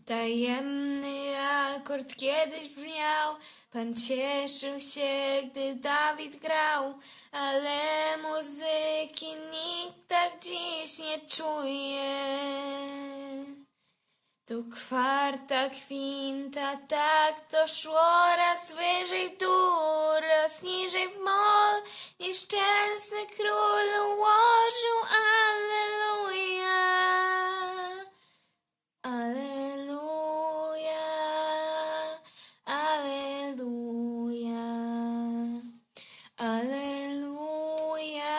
Tajemny akord kiedyś brzmiał, Pan cieszył się, gdy Dawid grał, ale muzyki nikt tak dziś nie czuje. To kwarta, kwinta, tak to szło, raz wyżej w dół, raz niżej w moll. Nieszczęsny król ułożył alleluja, alleluja, alleluja, alleluja,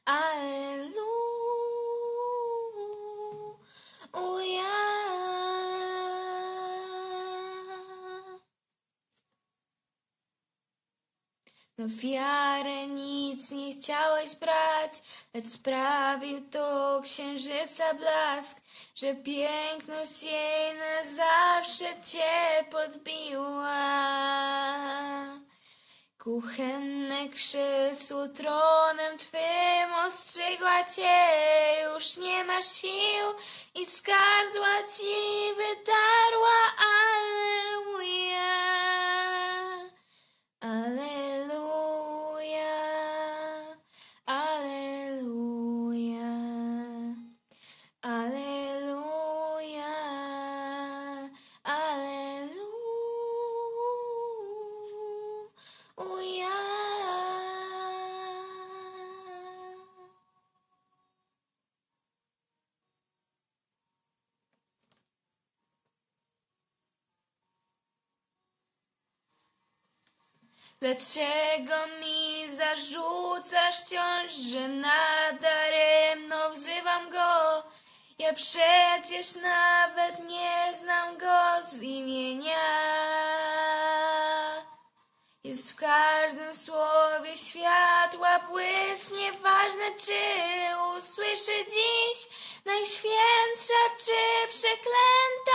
alleluja. Na wiarę nic nie chciałeś brać, lecz sprawił to księżyca blask, że piękność jej na zawsze cię podbiła. Kuchenne krzesło tronem twym ostrzegła cię, już nie masz sił i z gardła ci wydarła alleluja, alleluja, alleluja, alleluja, alleluja. Dlaczego mi zarzucasz wciąż, że nadaremno wzywam go? Ja przecież nawet nie znam go z imienia. Jest w każdym słowie światła błysk, nieważne czy usłyszy dziś najświętsza czy przeklęta